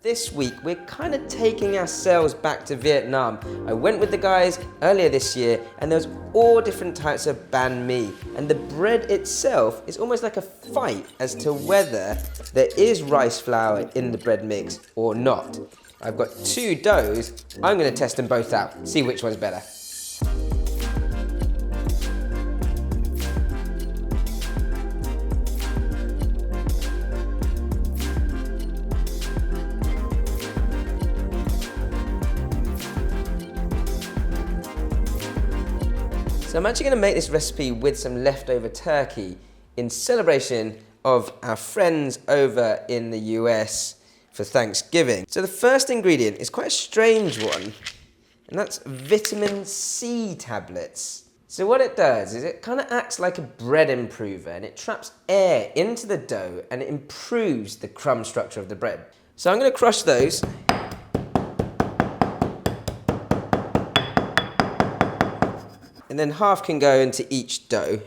This week, we're kind of taking ourselves back to Vietnam. I went with the guys earlier this year, and there was all different types of banh mi. And the bread itself is almost like a fight as to whether there is rice flour in the bread mix or not. I've got two doughs. I'm going to test them both out, see which one's better. So I'm actually going to make this recipe with some leftover turkey in celebration of our friends over in the US for Thanksgiving. So the first ingredient is quite a strange one, and that's vitamin C tablets. So what it does is it kind of acts like a bread improver, and it traps air into the dough and it improves the crumb structure of the bread. So I'm going to crush those. And then half can go into each dough.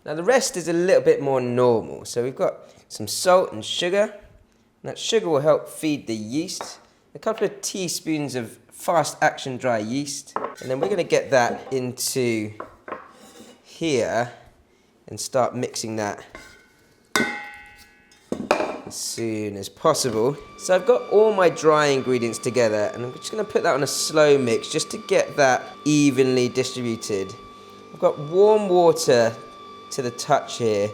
Now the rest is a little bit more normal. So we've got some salt and sugar. And that sugar will help feed the yeast. A couple of teaspoons of fast action dry yeast. And then we're going to get that into here and start mixing that as soon as possible. So I've got all my dry ingredients together, and I'm just going to put that on a slow mix just to get that evenly distributed. I've got warm water to the touch here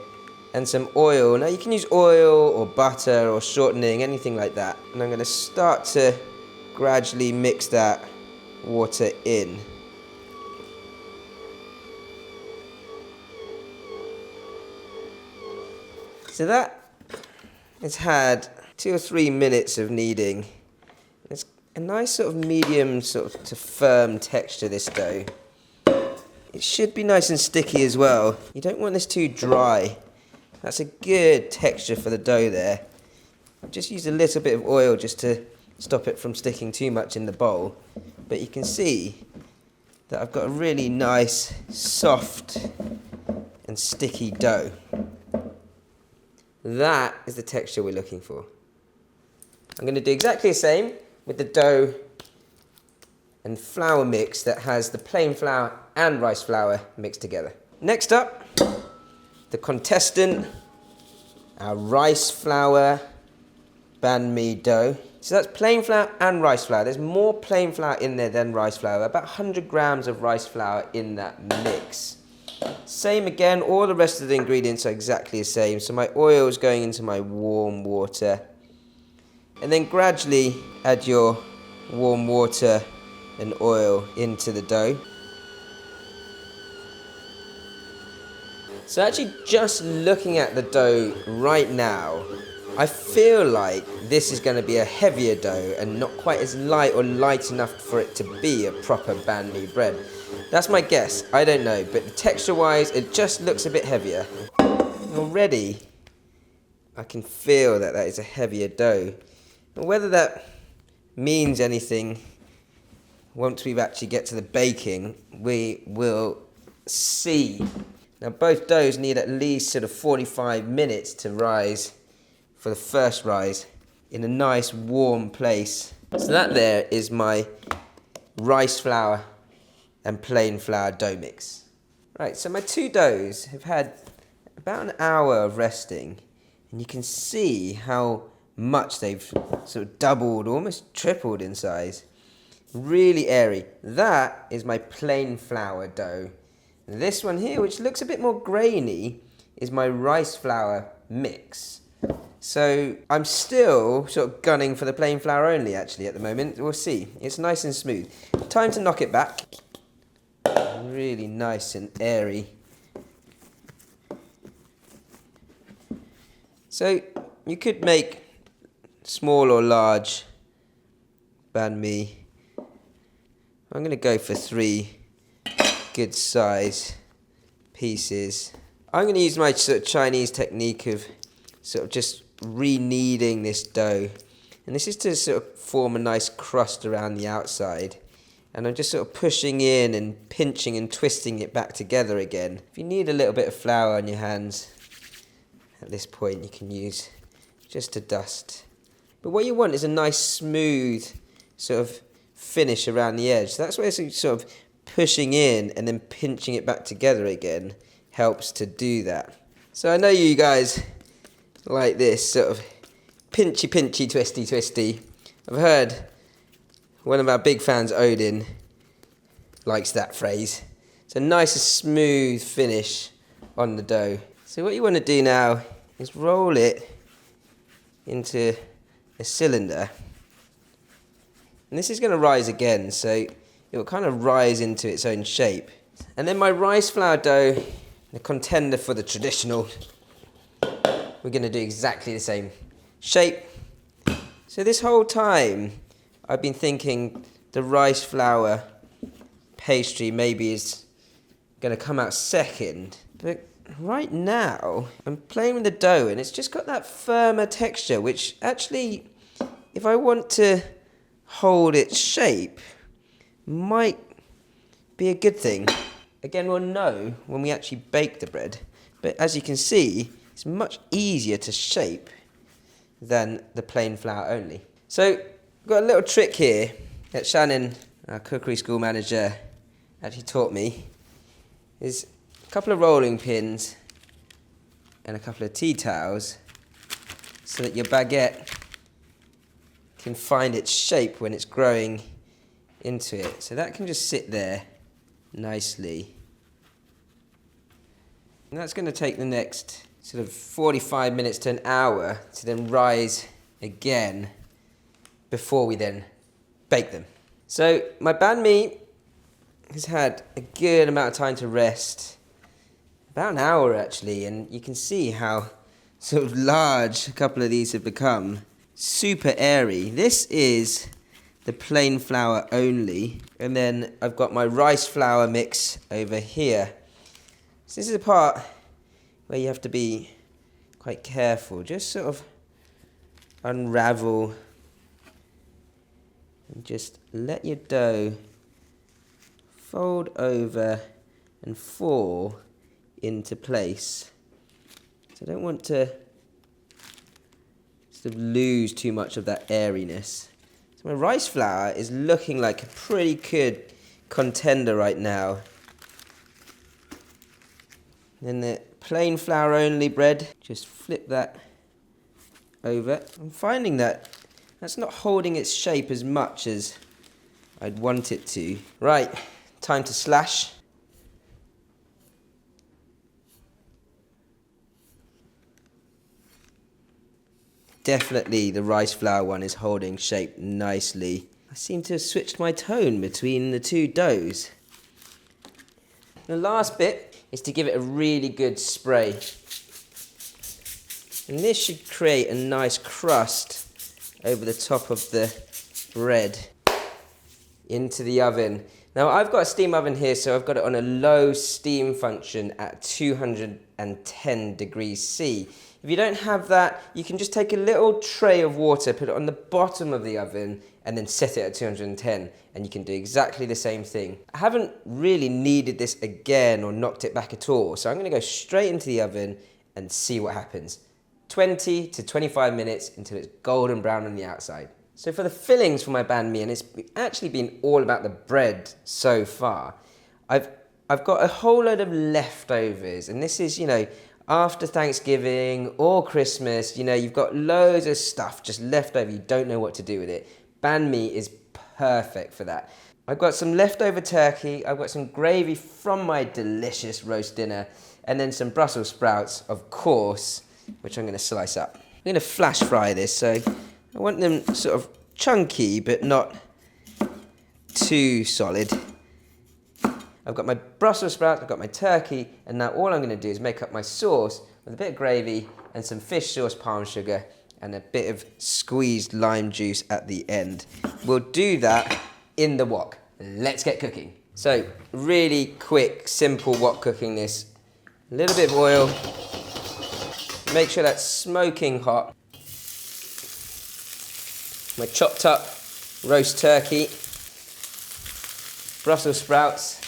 and some oil. Now you can use oil or butter or shortening, anything like that. And I'm going to start to gradually mix that water in. So that it's had 2 or 3 minutes of kneading. It's a nice sort of medium sort of to firm texture, this dough. It should be nice and sticky as well. You don't want this too dry. That's a good texture for the dough there. I've just used a little bit of oil just to stop it from sticking too much in the bowl. But you can see that I've got a really nice, soft and sticky dough. That is the texture we're looking for. I'm going to do exactly the same with the dough and flour mix that has the plain flour and rice flour mixed together. Next up, the contestant, our rice flour banh mi dough. So that's plain flour and rice flour. There's more plain flour in there than rice flour, about 100 grams of rice flour in that mix. Same again, all the rest of the ingredients are exactly the same. So my oil is going into my warm water. And then gradually add your warm water and oil into the dough. So actually just looking at the dough right now, I feel like this is going to be a heavier dough and not quite as light or light enough for it to be a proper banh mi bread. That's my guess, I don't know, but texture-wise, it just looks a bit heavier. Already, I can feel that that is a heavier dough. And whether that means anything, once we actually get to the baking, we will see. Now, both doughs need at least sort of 45 minutes to rise for the first rise in a nice warm place. So that there is my rice flour and plain flour dough mix. Right, so my two doughs have had about an hour of resting, and you can see how much they've sort of doubled, almost tripled in size. Really airy. That is my plain flour dough. This one here, which looks a bit more grainy, is my rice flour mix. So I'm still sort of gunning for the plain flour only, actually, at the moment. We'll see. It's nice and smooth. Time to knock it back. Really nice and airy. So you could make small or large banh mi. I'm going to go for 3 good size pieces. I'm going to use my sort of Chinese technique of sort of just re-kneading this dough. And this is to sort of form a nice crust around the outside. And I'm just sort of pushing in and pinching and twisting it back together again. If you need a little bit of flour on your hands, at this point you can use just to dust. But what you want is a nice smooth sort of finish around the edge. So that's where it's sort of pushing in and then pinching it back together again helps to do that. So I know you guys like this sort of pinchy, twisty. I've heard one of our big fans, Odin, likes that phrase. It's a nice smooth finish on the dough. So what you want to do now is roll it into a cylinder. And this is going to rise again, so it will kind of rise into its own shape. And then my rice flour dough, the contender for the traditional, we're going to do exactly the same shape. So this whole time I've been thinking the rice flour pastry maybe is going to come out second, but right now I'm playing with the dough and it's just got that firmer texture, which actually, if I want to hold its shape, might be a good thing. Again, we'll know when we actually bake the bread, but as you can see, it's much easier to shape than the plain flour only. So, I've got a little trick here that Shannon, our cookery school manager, actually taught me. Is a couple of rolling pins and a couple of tea towels so that your baguette can find its shape when it's growing into it. So that can just sit there nicely. And that's going to take the next sort of 45 minutes to an hour to then rise again before we then bake them. So my banh mi has had a good amount of time to rest, about an hour actually, and you can see how sort of large a couple of these have become. Super airy. This is the plain flour only, and then I've got my rice flour mix over here. So this is the part where you have to be quite careful. Just sort of unravel and just let your dough fold over and fall into place. So I don't want to sort of lose too much of that airiness. So my rice flour is looking like a pretty good contender right now. Then the plain flour only bread, just flip that over. I'm finding that that's not holding its shape as much as I'd want it to. Right, time to slash. Definitely the rice flour one is holding shape nicely. I seem to have switched my tone between the two doughs. The last bit is to give it a really good spray. And this should create a nice crust over the top of the bread into the oven. Now I've got a steam oven here, so I've got it on a low steam function at 210 degrees C. If you don't have that, you can just take a little tray of water, put it on the bottom of the oven, and then set it at 210, and you can do exactly the same thing. I haven't really kneaded this again or knocked it back at all, so I'm going to go straight into the oven and see what happens. 20 to 25 minutes until it's golden brown on the outside. So for the fillings for my banh mi, and it's actually been all about the bread so far, I've got a whole load of leftovers, and this is, after Thanksgiving or Christmas, you've got loads of stuff just left over, you don't know what to do with it. Banh mi is perfect for that. I've got some leftover turkey, I've got some gravy from my delicious roast dinner, and then some Brussels sprouts, of course, which I'm going to slice up. I'm going to flash fry this, so I want them sort of chunky, but not too solid. I've got my Brussels sprouts, I've got my turkey, and now all I'm going to do is make up my sauce with a bit of gravy and some fish sauce palm sugar and a bit of squeezed lime juice at the end. We'll do that in the wok. Let's get cooking. So, really quick, simple wok cooking this. A little bit of oil. Make sure that's smoking hot. My chopped up roast turkey. Brussels sprouts.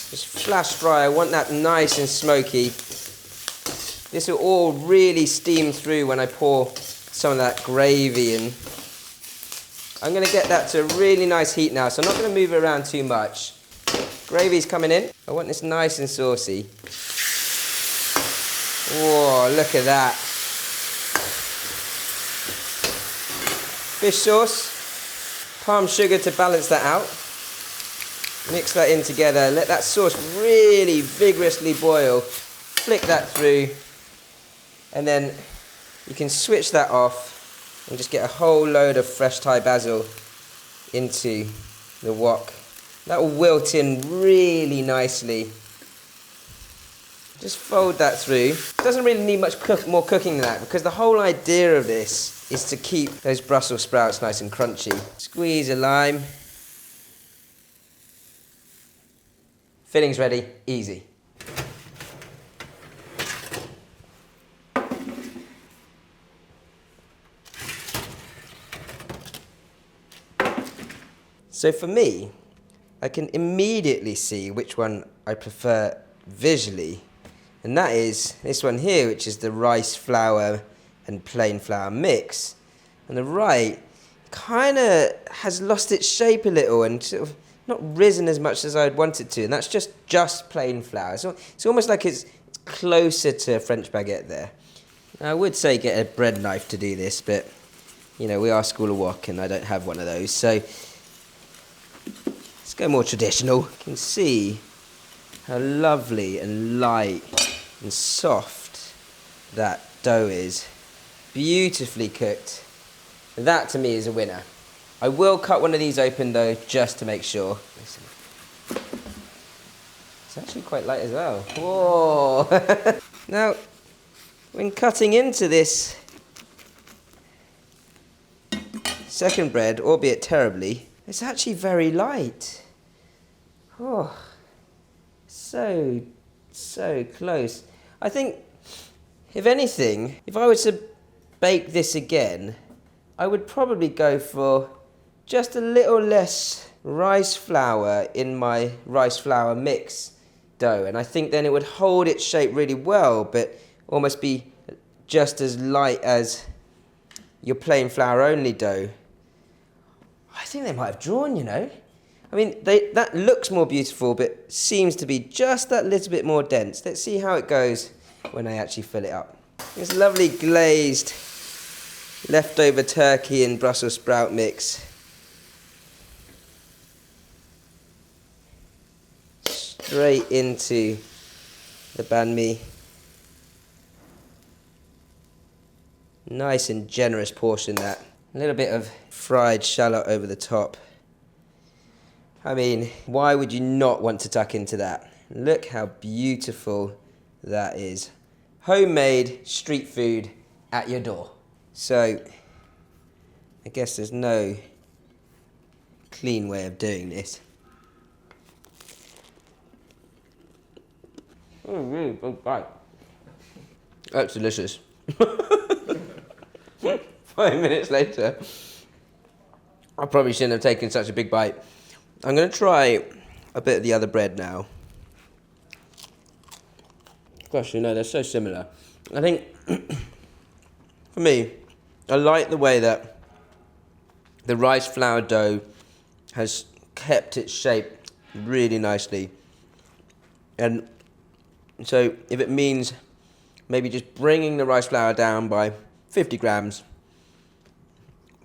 Just flash fry. I want that nice and smoky. This will all really steam through when I pour some of that gravy in. I'm going to get that to a really nice heat now, so I'm not going to move it around too much. Gravy's coming in. I want this nice and saucy. Whoa, look at that. Fish sauce, palm sugar to balance that out. Mix that in together, let that sauce really vigorously boil. Flick that through, and then you can switch that off and just get a whole load of fresh Thai basil into the wok. That will wilt in really nicely. Just fold that through. It doesn't really need much more cooking than that, because the whole idea of this is to keep those Brussels sprouts nice and crunchy. Squeeze a lime. Filling's ready, easy. So for me, I can immediately see which one I prefer visually, and that is this one here, which is the rice flour and plain flour mix. And the right kind of has lost its shape a little and sort of not risen as much as I'd want it to, and that's just plain flour. So it's almost like it's closer to a French baguette there. Now, I would say get a bread knife to do this, but you know, we are School of Wok and I don't have one of those, so let's go more traditional. You can see how lovely and light and soft that dough is. Beautifully cooked. That to me is a winner. I will cut one of these open though, just to make sure. It's actually quite light as well. Whoa! Now, when cutting into this second bread, albeit terribly, it's actually very light. Oh, so close. I think, if anything, if I were to bake this again, I would probably go for just a little less rice flour in my rice flour mix dough, and I think then it would hold its shape really well, but almost be just as light as your plain flour only dough. I think they might have drawn, you know. I mean, that looks more beautiful, but seems to be just that little bit more dense. Let's see how it goes when I actually fill it up. This lovely glazed leftover turkey and Brussels sprout mix. Straight into the banh mi. Nice and generous portion that. A little bit of fried shallot over the top. I mean, why would you not want to tuck into that? Look how beautiful that is. Homemade street food at your door. So, I guess there's no clean way of doing this. Oh, really big bite. That's delicious. 5 minutes later, I probably shouldn't have taken such a big bite. I'm going to try a bit of the other bread now. Gosh, you know, they're so similar. I think, for me, I like the way that the rice flour dough has kept its shape really nicely. And so if it means maybe just bringing the rice flour down by 50 grams,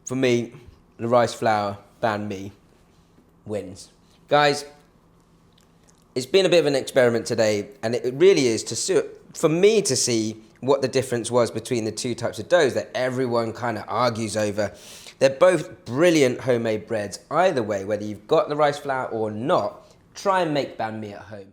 for me, the rice flour banh mi wins. Guys, it's been a bit of an experiment today, and it really is for me to see what the difference was between the two types of doughs that everyone kind of argues over. They're both brilliant homemade breads. Either way, whether you've got the rice flour or not, try and make banh mi at home.